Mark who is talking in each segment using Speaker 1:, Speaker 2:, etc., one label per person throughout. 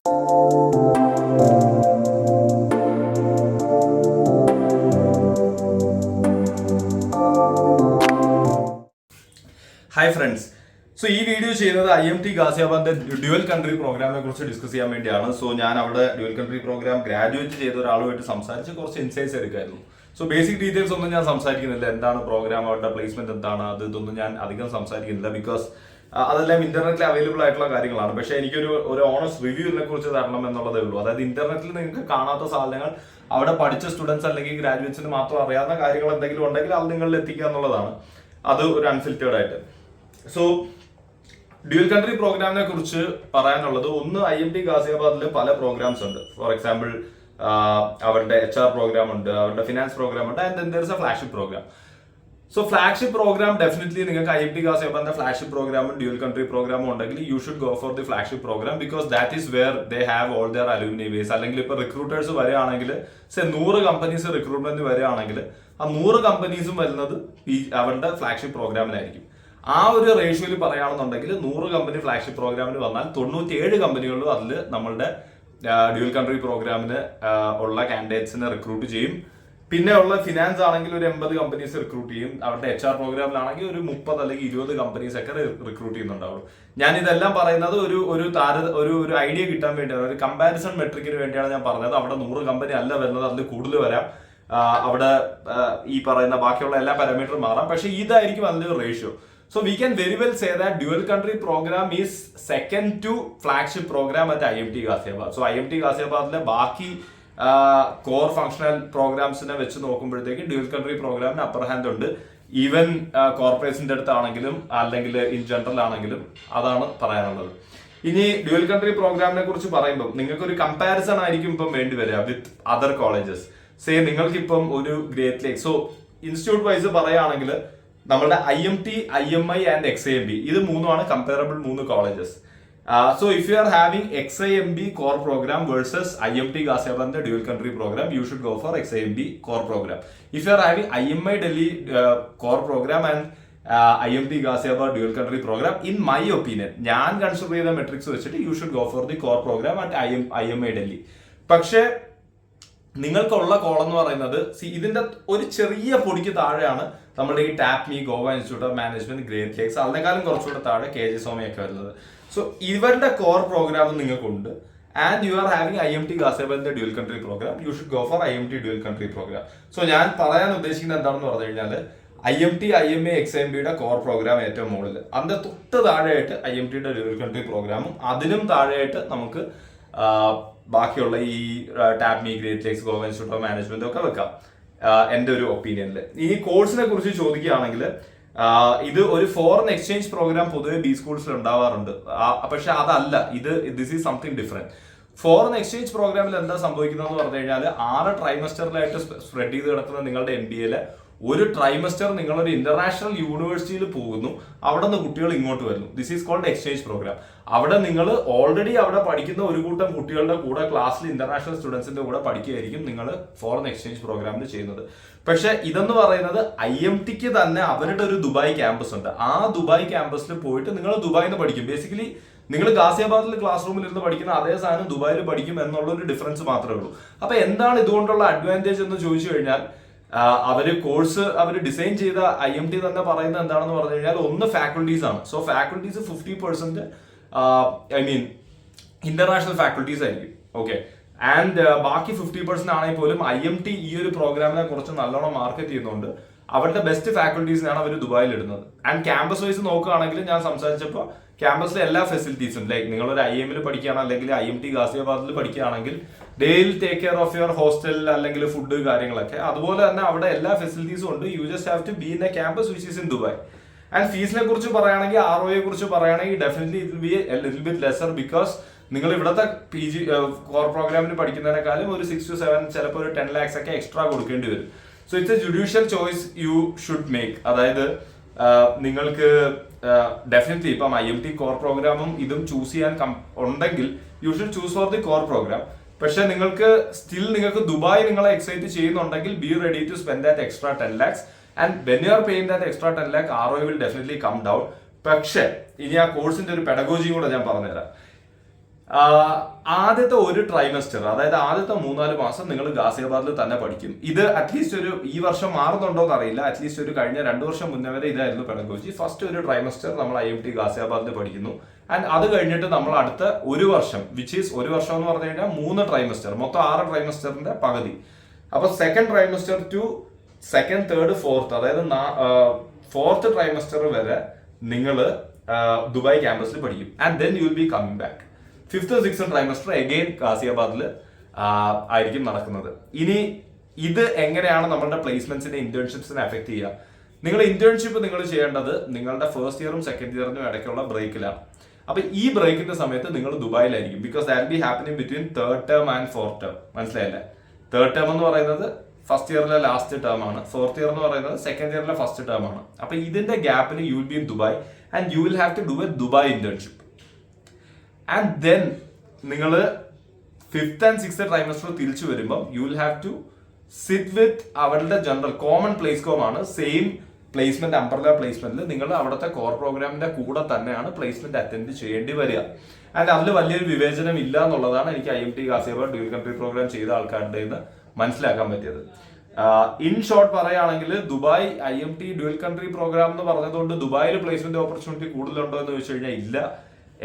Speaker 1: Hi friends, so ഈ video ചെയ്യുന്നത് IMT ഗാസിയാബാദിന്റെ ഡ്യുവൽ കൺട്രി പ്രോഗ്രാമിനെ കുറിച്ച് ഡിസ്കസ് ചെയ്യാൻ വേണ്ടിയാണ്. സോ ഞാൻ അവിടെ ഡ്യുവൽ കൺട്രി പ്രോഗ്രാം ഗ്രാജുവേറ്റ് ചെയ്ത ഒരാളുമായിട്ട് സംസാരിച്ച് കുറച്ച് ഇൻസൈറ്റ്സ് എടുക്കായിരുന്നു. സോ ബേസിക് ഡീറ്റെയിൽസ് ഒന്നും ഞാൻ സംസാരിക്കുന്നില്ല. എന്താണ് പ്രോഗ്രാം, അവരുടെ പ്ലേസ്മെന്റ് എന്താണ്, ഇതൊന്നും ഞാൻ അധികം സംസാരിക്കുന്നില്ല. ബിക്കോസ് അതെല്ലാം ഇന്റർനെറ്റിൽ അവൈലബിൾ ആയിട്ടുള്ള കാര്യങ്ങളാണ്. പക്ഷേ എനിക്കൊരു ഓണസ്റ്റ് റിവ്യൂ ഇതിനെ കുറിച്ച് തരണം എന്നുള്ളതേ ഉള്ളൂ. അതായത് ഇന്റർനെറ്റിൽ നിങ്ങൾക്ക് കാണാത്ത സാധനങ്ങൾ അവിടെ പഠിച്ച സ്റ്റുഡൻസ് അല്ലെങ്കിൽ ഗ്രാജുവേറ്റ്സിന് മാത്രം അറിയാവുന്ന കാര്യങ്ങൾ എന്തെങ്കിലും ഉണ്ടെങ്കിൽ അത് നിങ്ങളിൽ എത്തിക്കുക എന്നുള്ളതാണ്. അത് ഒരു അൺഫിൽറ്റേർഡ് ആയിട്ട്. സോ ഡ്യുവൽ കൺട്രി പ്രോഗ്രാമിനെ കുറിച്ച് പറയാനുള്ളത്, ഒന്ന് IMT ഗാസിയാബാദിൽ പല പ്രോഗ്രാംസ് ഉണ്ട്. ഫോർ എക്സാമ്പിൾ അവരുടെ HR പ്രോഗ്രാം ഉണ്ട്, അവരുടെ ഫിനാൻസ് പ്രോഗ്രാം ഉണ്ട്, and then there is a flagship program. So flagship program definitely നിങ്ങൾക്ക് IMT ഗാസിയാബാദിന്റെ ഫ്ലാഗ്ഷിപ്പ് പ്രോഗ്രാമും ഡ്യുവൽ കൺട്രി പ്രോഗ്രാമും ഉണ്ടെങ്കിൽ you should go for the flagship program, because that is where they have all their alumni base. അല്ലെങ്കിൽ ഇപ്പോൾ recruiters വരികയാണെങ്കിൽ 100 companies recruitment വരികയാണെങ്കിൽ ആ 100 കമ്പനീസും വരുന്നത് അവരുടെ ഫ്ലാഗ്ഷിപ്പ് പ്രോഗ്രാമിലായിരിക്കും. ആ ഒരു റേഷ്യോയിൽ പറയുകയാണെന്നുണ്ടെങ്കിൽ 100 കമ്പനി ഫ്ലാഗ്ഷിപ്പ് പ്രോഗ്രാമിന് വന്നാൽ 97 കമ്പനികളിലും അതിൽ നമ്മളുടെ ഡ്യുവൽ കൺട്രി പ്രോഗ്രാമിന് ഉള്ള കാൻഡിഡേറ്റ്സിനെ റിക്രൂട്ട് ചെയ്യും. പിന്നെ ഉള്ള ഫിനാൻസ് ആണെങ്കിൽ ഒരു 80 കമ്പനീസ് റിക്രൂട്ട് ചെയ്യും. അവരുടെ HR പ്രോഗ്രാമിലാണെങ്കിൽ ഒരു 30 അല്ലെങ്കിൽ 20 കമ്പനീസ് ഒക്കെ റിക്രൂട്ട് ചെയ്യുന്നുണ്ടാവും. ഞാൻ ഇതെല്ലാം പറയുന്നത് ഒരു ഐഡിയ കിട്ടാൻ വേണ്ടിയാണ്, ഒരു കമ്പാരിസൺ മെട്രിക്കിന് വേണ്ടിയാണ് ഞാൻ പറഞ്ഞത്. അവിടെ 100 കമ്പനി അല്ല വരുന്നത്, അതിൽ കൂടുതൽ വരാം. അവിടെ ഈ പറയുന്ന ബാക്കിയുള്ള എല്ലാ പാരാമീറ്ററും മാറാം. പക്ഷെ ഇതായിരിക്കും അതിന്റെ ratio. So we can very well say that dual country program is second to flagship program at IMT Ghaziabad. So IMT ഗാസിയാബാദിലെ ബാക്കി കോർ ഫങ്ഷണൽ പ്രോഗ്രാംസിനെ വെച്ച് നോക്കുമ്പോഴത്തേക്ക് ഡ്യുവൽ കൺട്രി പ്രോഗ്രാമിന് അപ്പർ ഹാൻഡ് ഉണ്ട്. ഈവൻ കോർപ്പറേറ്റ്സിന്റെ അടുത്താണെങ്കിലും അല്ലെങ്കിൽ ഇൻ ജനറൽ ആണെങ്കിലും അതാണ് പറയാനുള്ളത്. ഇനി ഡ്യുവൽ കൺട്രി പ്രോഗ്രാമിനെ കുറിച്ച് പറയുമ്പോൾ നിങ്ങൾക്ക് ഒരു കമ്പാരിസൺ ആയിരിക്കും ഇപ്പം വേണ്ടി വരിക വിത്ത് അതർ കോളേജസ്. സേ നിങ്ങൾക്കിപ്പം ഒരു great lake, so institute wise പറയുകയാണെങ്കിൽ നമ്മളുടെ IMT, IMI ആൻഡ് XIMB ഇത് മൂന്നുമാണ് comparable 3 colleges. So if you are having XIMB core programme versus IMT ഗാസിയാബാദിന്റെ dual country programme, you should go for XIMB core programme. If you are having IMI Delhi core programme and IMT Ghaziabad dual country programme, in my opinion, ഞാൻ consider ചെയ്ത metrics വെച്ചിട്ട് U should go for the core programme and IMI Delhi. പക്ഷേ നിങ്ങൾക്കുള്ള column എന്ന് പറയുന്നത് ഇതിന്റെ ഒരു ചെറിയ പൊടിക്ക് താഴെയാണ് നമ്മുടെ ഈ TAPMI, Goa institute of management, great lakes, അതിനേക്കാളും കുറച്ചുകൂടെ താഴെ KJ സോമയൊക്കെ വരുന്നത്. സോ ഇവരുടെ കോർ പ്രോഗ്രാം നിങ്ങൾക്കുണ്ട്. And you are having IMT ഗാസിയാബാദിന്റെ dual country programme, you should go for IMT dual country programme. So ഞാൻ പറയാൻ ഉദ്ദേശിക്കുന്നത് എന്താണെന്ന് പറഞ്ഞു കഴിഞ്ഞാൽ IMT, IMA, XIMBയുടെ കോർ പ്രോഗ്രാം ഏറ്റവും മുകളിൽ, അതിന്റെ തൊട്ട് താഴെയായിട്ട് IMTയുടെ ഡ്യുവൽ കൺട്രി പ്രോഗ്രാമും, അതിനും താഴെയായിട്ട് നമുക്ക് ബാക്കിയുള്ള ഈ TAPMI, great lakes, Goa institute of management ഒക്കെ വെക്കാം എൻ്റെ ഒരു ഒപ്പീനിയനിൽ. ഇനി കോഴ്സിനെ കുറിച്ച് ചോദിക്കുകയാണെങ്കിൽ ഇത് ഒരു ഫോറിൻ എക്സ്ചേഞ്ച് പ്രോഗ്രാം പൊതുവെ ബി സ്കൂൾസിൽ ഉണ്ടാവാറുണ്ട്. പക്ഷെ അതല്ല, this is something different. Foreign exchange പ്രോഗ്രാമിൽ എന്താ സംഭവിക്കുന്നതെന്ന് പറഞ്ഞു കഴിഞ്ഞാൽ 6 ട്രൈമസ്റ്ററിലായിട്ട് സ്പ്രെഡ് ചെയ്ത് കിടക്കുന്ന നിങ്ങളുടെ MBAയിലെ ഒരു ട്രൈമസ്റ്റർ നിങ്ങളൊരു ഇന്റർനാഷണൽ യൂണിവേഴ്സിറ്റിയിൽ പോകുന്നു, അവിടെ നിന്ന് കുട്ടികൾ ഇങ്ങോട്ട് വരുന്നു. This is called exchange program. അവിടെ നിങ്ങൾ ഓൾറെഡി അവിടെ പഠിക്കുന്ന ഒരു കൂട്ടം കുട്ടികളുടെ കൂടെ ക്ലാസ്സിൽ ഇന്റർനാഷണൽ സ്റ്റുഡൻസിന്റെ കൂടെ പഠിക്കുകയായിരിക്കും നിങ്ങൾ ഫോറിൻ എക്സ്ചേഞ്ച് പ്രോഗ്രാമിൽ ചെയ്യുന്നത്. പക്ഷെ ഇതെന്ന് പറയുന്നത് IMTക്ക് തന്നെ അവരുടെ ഒരു ദുബായ് ക്യാമ്പസ് ഉണ്ട്. ആ ദുബായ് ക്യാമ്പസിൽ പോയിട്ട് നിങ്ങൾ ദുബായിൽ നിന്ന് പഠിക്കും. ബേസിക്കലി നിങ്ങൾ ഗാസിയാബാദിൽ ക്ലാസ് റൂമിൽ ഇരുന്ന് പഠിക്കുന്ന അതേ സാധനം ദുബായിൽ പഠിക്കും എന്നുള്ള ഒരു ഡിഫറൻസ് മാത്രമേ ഉള്ളൂ. അപ്പൊ എന്താണ് ഇതുകൊണ്ടുള്ള അഡ്വാൻറ്റേജ് എന്ന് ചോദിച്ചു കഴിഞ്ഞാൽ, അവര് കോഴ്സ് ഡിസൈൻ ചെയ്ത IMT തന്നെ പറയുന്നത് എന്താണെന്ന് പറഞ്ഞു കഴിഞ്ഞാൽ, ഒന്ന് ഫാക്കൽറ്റീസ് ആണ്. സോ ഫാക്കൽറ്റീസ് 50% ഇന്റർനാഷണൽ ഫാക്കൽറ്റീസ് ആയിരിക്കും. ഓക്കെ, ആൻഡ് ബാക്കി 50% ആണെങ്കിൽ പോലും IMT ഈ ഒരു പ്രോഗ്രാമിനെ കുറിച്ച് നല്ലോണം മാർക്കറ്റ് ചെയ്യുന്നുണ്ട്. അവരുടെ ബെസ്റ്റ് ഫാക്കൽറ്റീസിനാണ് അവർ ദുബായിൽ ഇടുന്നത്. ആൻഡ് ക്യാമ്പസ് വൈസ് നോക്കുകയാണെങ്കിൽ ഞാൻ സംസാരിച്ചപ്പോൾ ക്യാമ്പസിലെ എല്ലാ ഫെസിലിറ്റീസും, ലൈക്ക് നിങ്ങളൊരു IIM പഠിക്കുകയാണ് അല്ലെങ്കിൽ IMT ഗാസിയാബാദിൽ പഠിക്കുകയാണെങ്കിൽ they will take care of your hostel അല്ലെങ്കിൽ ഫുഡ് കാര്യങ്ങളൊക്കെ. അതുപോലെ തന്നെ അവിടെ എല്ലാ ഫെസിലിറ്റീസും ഉണ്ട്. You just have to be in a campus which is in Dubai. And ഫീസിനെ കുറിച്ച് പറയുകയാണെങ്കിൽ, ROA കുറിച്ച് പറയുകയാണെങ്കിൽ definitely it will be a little bit lesser, because നിങ്ങൾ ഇവിടുത്തെ PG കോർ പ്രോഗ്രാമിന് പഠിക്കുന്നതിനേക്കാളും ഒരു 6 to 7 ചിലപ്പോൾ ഒരു 10 lakhs ഒക്കെ എക്സ്ട്രാ കൊടുക്കേണ്ടി വരും. So it's A judicial choice you should make. അതായത് നിങ്ങൾക്ക് ഡെഫിനറ്റ്ലി ഇപ്പം IMT കോർ പ്രോഗ്രാമും ഇതും ചൂസ് ചെയ്യാൻ ഉണ്ടെങ്കിൽ you should choose for the core program. പക്ഷെ നിങ്ങൾക്ക് ദുബായ് നിങ്ങളെ എക്സൈറ്റ് ചെയ്യുന്നുണ്ടെങ്കിൽ be ready to spend that extra 10 lakhs. And when you are paying that extra 10 lakh, ROA will definitely come down. പക്ഷെ ഇനി ആ കോഴ്സിന്റെ ഒരു പെഡഗോജിയും കൂടെ ഞാൻ പറഞ്ഞുതരാം. ആദ്യത്തെ ഒരു ട്രൈമസ്റ്റർ, അതായത് ആദ്യത്തെ 3-4 മാസം നിങ്ങൾ ഗാസിയാബാദിൽ തന്നെ പഠിക്കും. ഇത് അറ്റ്ലീസ്റ്റ് ഈ വർഷം മാറുന്നുണ്ടോ എന്ന് അറിയില്ല. അറ്റ്ലീസ്റ്റ് കഴിഞ്ഞ 2 വർഷം മുന്നേ വരെ ഇതായിരുന്നു പെഡഗോജി. ഫസ്റ്റ് ഒരു ട്രൈമസ്റ്റർ നമ്മൾ IMT ഗാസിയാബാദിൽ പഠിക്കുന്നു. ആൻഡ് അത് കഴിഞ്ഞിട്ട് നമ്മൾ അടുത്ത ഒരു വർഷം, വിച്ച് ഈസ് ഒരു വർഷം എന്ന് പറഞ്ഞു കഴിഞ്ഞാൽ 3 ട്രൈമസ്റ്റർ, മൊത്തം 6 ട്രൈമസ്റ്ററിന്റെ പകുതി. അപ്പൊ second trimester to second, third, fourth, അതായത് 4th ട്രൈമസ്റ്റർ വരെ നിങ്ങൾ ദുബായ് ക്യാമ്പസിൽ പഠിക്കും. And then you will be coming back. 5th, 6th trimester again ഗാസിയാബാദിൽ ആയിരിക്കും നടക്കുന്നത്. ഇനി ഇത് എങ്ങനെയാണ് നമ്മളുടെ പ്ലേസ്മെന്റ്സിനെ, ഇന്റേൺഷിപ്സിനെ എഫക്ട് ചെയ്യുക? നിങ്ങൾ ഇന്റേൺഷിപ്പ് നിങ്ങൾ ചെയ്യേണ്ടത് നിങ്ങളുടെ ഫസ്റ്റ് ഇയറും സെക്കൻഡ് ഇയറിനും ഇടയ്ക്കുള്ള ബ്രേക്കിലാണ്. അപ്പൊ ഈ ബ്രേക്കിന്റെ സമയത്ത് നിങ്ങൾ ദുബായിലായിരിക്കും. Because that be happening between 3rd term and 4th term. മനസ്സിലായല്ലേ? 3rd ടേം എന്ന് പറയുന്നത് ഫസ്റ്റ് ഇയറിലെ ലാസ്റ്റ് ടേം ആണ്. 4th ഇയർ എന്ന് പറയുന്നത് സെക്കൻഡ് ഇയറിലെ ഫസ്റ്റ് ടേം ആണ്. അപ്പൊ ഇതിന്റെ ഗ്യാപ്പിൽ you will be in Dubai and you will have to do a Dubai internship. And then നിങ്ങൾ 5th and 6th ട്രൈമസ്റ്റർ തിരിച്ചു വരുമ്പോൾ you will have to sit with അവരുടെ ജനറൽ കോമൺ പ്ലേസ് കോം ആണ്. Same placement, umbrella പ്ലേസ്മെന്റിൽ നിങ്ങൾ അവിടുത്തെ core പ്രോഗ്രാമിന്റെ കൂടെ തന്നെയാണ് പ്ലേസ്മെന്റ് അറ്റൻഡ് ചെയ്യേണ്ടി വരിക. ആൻഡ് അതിൽ വലിയൊരു വിവേചനം ഇല്ല എന്നുള്ളതാണ് എനിക്ക് IMT Ghaziabad dual country program ചെയ്ത ആൾക്കാരുടെ മനസ്സിലാക്കാൻ പറ്റിയത്. ഇൻ ഷോർട്ട് പറയുകയാണെങ്കിൽ Dubai IMT dual country program എന്ന് പറഞ്ഞതുകൊണ്ട് ദുബായിൽ പ്ലേസ്മെന്റ് ഓപ്പർച്യൂണിറ്റി കൂടുതലുണ്ടോ എന്ന് ചോദിച്ചു കഴിഞ്ഞാൽ ഇല്ല.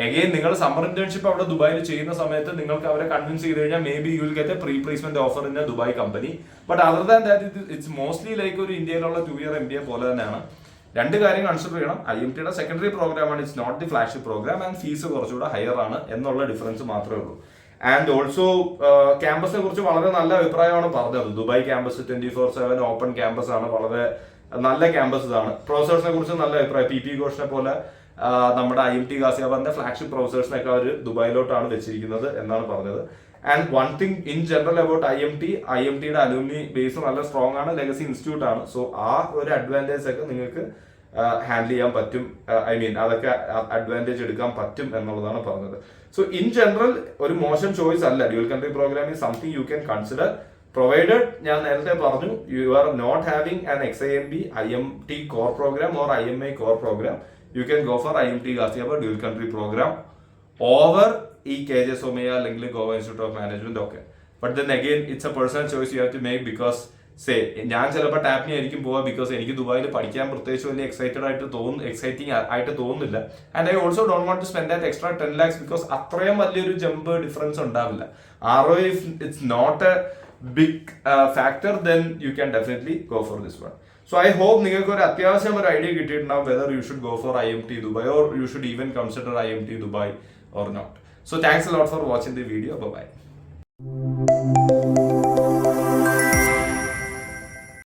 Speaker 1: എഗെയിൻ നിങ്ങൾ സമ്മർ ഇന്റേൺഷിപ്പ് അവിടെ ദുബായിൽ ചെയ്യുന്ന സമയത്ത് നിങ്ങൾക്ക് അവരെ കൺവിൻസ് ചെയ്ത് കഴിഞ്ഞാൽ may be you will get A pre placement offer in A Dubai company. But other than that it's mostly like ഒരു ഇന്ത്യയിലുള്ള 2 ഇയർ MBA പോലെ തന്നെയാണ്. 2 കാര്യം കൺസിഡർ ചെയ്യണം. IMTയുടെ സെക്കൻഡറി പ്രോഗ്രാം ആണ്, it's not the flagship program, and fees കുറച്ചുകൂടെ higher ആണ് എന്നുള്ള ഡിഫറൻസ് മാത്രമേ ഉള്ളൂ. ആൻഡ് ഓൾസോ ക്യാമ്പസിനെ കുറിച്ച് വളരെ നല്ല അഭിപ്രായമാണ് പറഞ്ഞത്. ദുബായ് ക്യാമ്പസ് 24/7 ഓപ്പൺ ക്യാമ്പസ് ആണ്, വളരെ നല്ല ക്യാമ്പസ് ആണ്. പ്രൊഫസേഴ്സിനെ കുറിച്ച് നല്ല അഭിപ്രായം. PP ഘോഷിനെ പോലെ നമ്മുടെ IMT ഗാസിയാബാദിന്റെ ഫ്ലാഗ്ഷിപ്പ് പ്രൊഫസേഴ്സിനൊക്കെ അവർ ദുബായിലോട്ടാണ് വെച്ചിരിക്കുന്നത് എന്നാണ് പറഞ്ഞത്. And one thing in general about IMTയുടെ അലൂമിനി ബേസ് നല്ല സ്ട്രോങ് ആണ്, ലെഗസി ഇൻസ്റ്റിറ്റ്യൂട്ട് ആണ്. സോ ആ ഒരു അഡ്വാൻറ്റേജ് ഒക്കെ നിങ്ങൾക്ക് ഹാൻഡിൽ ചെയ്യാൻ പറ്റും. അതൊക്കെ അഡ്വാൻറ്റേജ് എടുക്കാൻ പറ്റും എന്നുള്ളതാണ് പറഞ്ഞത്. സോ ഇൻ ജനറൽ ഒരു മോശം ചോയ്സ് അല്ല. Dual country program is something you can consider, provided ഞാൻ നേരത്തെ പറഞ്ഞു you are not having an XIMB IMT core program or IMA core program. You can go for IMT Ghaziabad dual country program over ഈ KJ Somaiya അല്ലെങ്കിൽ Goa institute of management ഒക്കെ. But then again it's a personal choice you have to make. Because ഞാൻ ചിലപ്പോൾ ടാപ്പിനി ആയിരിക്കും പോവാ, because എനിക്ക് ദുബായിൽ പഠിക്കാൻ പ്രത്യേകിച്ച് വലിയ എക്സൈറ്റിംഗ് ആയിട്ട് തോന്നുന്നില്ല. And I also don't want to spend that extra 10 lakhs because അത്രയും വലിയൊരു ജമ്പ് ഡിഫറൻസ് ഉണ്ടാവില്ല. ROI it's not a big factor, then you can definitely go for this one. So I hope നിങ്ങൾക്ക് ഒരു അത്യാവശ്യം ഒരു idea കിട്ടിയിട്ടുണ്ടാവും whether you should go for IMT Dubai or you should even consider IMT Dubai or not. So thanks a lot for watching the video. Bye bye.